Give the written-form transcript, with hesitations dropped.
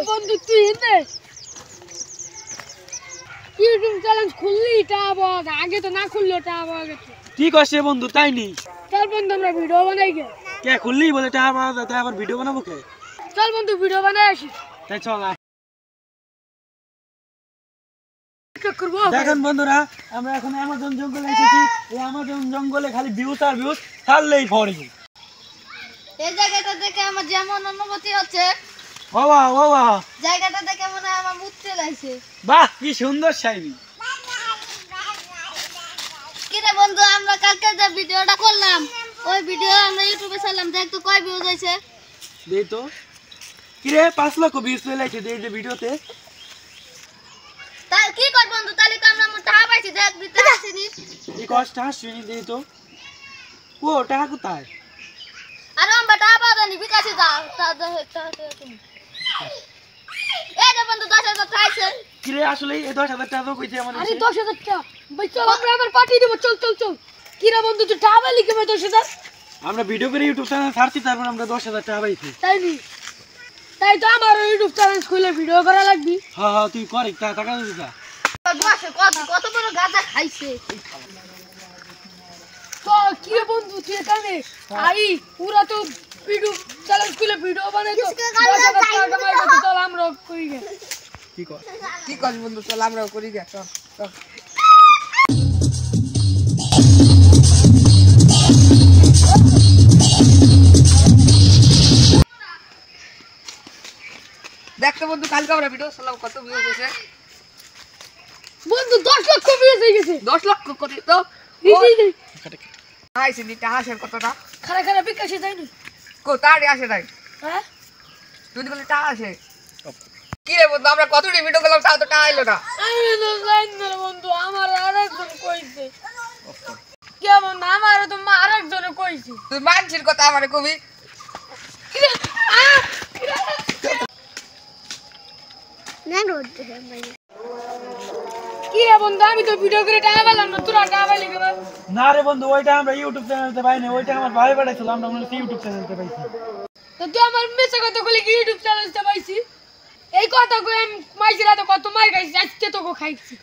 বন্ধু তুই নে ইউটিউব চ্যানেল খুললি টা আবার আগে তো না খুললো টা আবার ঠিক আছে বন্ধু তাই নি চল বন্ধু আমরা ভিডিও বানাই কে খুললি বলে টা আবার ভিডিও বানাবো কে চল বন্ধু ভিডিও বানাই আসি তাই চল করবো দেখেন বন্ধুরা আমরা এখন অ্যামাজন জঙ্গলে এসেছি এই অ্যামাজন জঙ্গলে খালি ভিউজ আর ভিউজ ছাড়লেই পড়ে এই জায়গাটা দেখে আমার যেমন অনুভূতি হচ্ছে বাবা বাবা জায়গাটা দেখে মনে হয় আমার মুখ চলে আসে বাহ কি সুন্দর শাইনি কিরে বন্ধু আমরা কালকে যে ভিডিওটা করলাম ওই ভিডিও আমরা ইউটিউবে ছাড়লাম দেখ তো কয় ভিউজ হইছে দেই তো কিরে 5 লক্ষ ভিউজ চলে আসে এই যে ভিডিওতে তাই কি কর বন্ধু তাহলে তো আমরা টাকা পাইছি দেখ দিতে আসেনি এই কষ্ট শুনি দেই তো ও টাকা কোথায় আর আমরা টাকা পাওনি বিকাশে দাও এই যে বন্ধু 10,000 খাইছে কিরে আসলে এই 10,000 টাকা তো কইছে আমার আরে 10,000 টাকা ভাই চল আমরা আবার পাঠিয়ে দেব চল চল চল কিরা বন্ধু তুই টাকা লিখে ভাই 10,000 আমরা ভিডিও করে ইউটিউব চ্যানেল ছাড়ছি তারপর আমরা 10,000 টাকা পাইছি তাই নি তাই তো আমার ইউটিউব চ্যানেল খুলে ভিডিও করা লাগবে হ্যাঁ হ্যাঁ তুই কর টাকা দিবি না কত বড় গাঁজা খাইছে তো কি রে বন্ধু তুই এখানে আই পুরা তো ভিডিও চ্যানেল খুলে ভিডিও বানাই তো 10,000 টাকা কামাই করতে চল আমরা করি গে কি কর বন্ধু চল আমরাও করি গে চল চল দেখতে বন্ধু কালকে আমরা ভিডিও ছাড়লাম কত ভিউ হয়েছে বন্ধু 10 লক্ষ ভিউজ হয়ে গেছে 10 লক্ষ কোটি তো এই আইছে নিটা হাসের কতটা খারা খারা বিকাশে যায়নি কোথায় আসে নাই হ্যাঁ যদি বলে টাকা আসে কি রে বন্ধু আমরা কত ভিডিও করলাম তাও তো টাকা এলো না আমি তো জানি না বন্ধু আমার আরেকজন কইছে কেমন আমার তো আরেকজনে কইছে তুই মানছিস কথা আমারে কবি কি রে বন্ধু আমি তো ভিডিও করে টাকা পেলাম না তোরা টাকা পাইলি কেন না রে বন্ধু ওইটা আমরা ইউটিউব চ্যানেলতে পাই না ওইটা আমার ভাই পাঠাইছিল আমরা মনে ইউটিউব চ্যানেলতে পাইছি তো তুই আমার মেসে কথা কইলি কি ইউটিউব চ্যানেলতে পাইছি এই কথা কই আমি মাইছিরা তো কত মার খাইছি আজকে তোকে খাইছি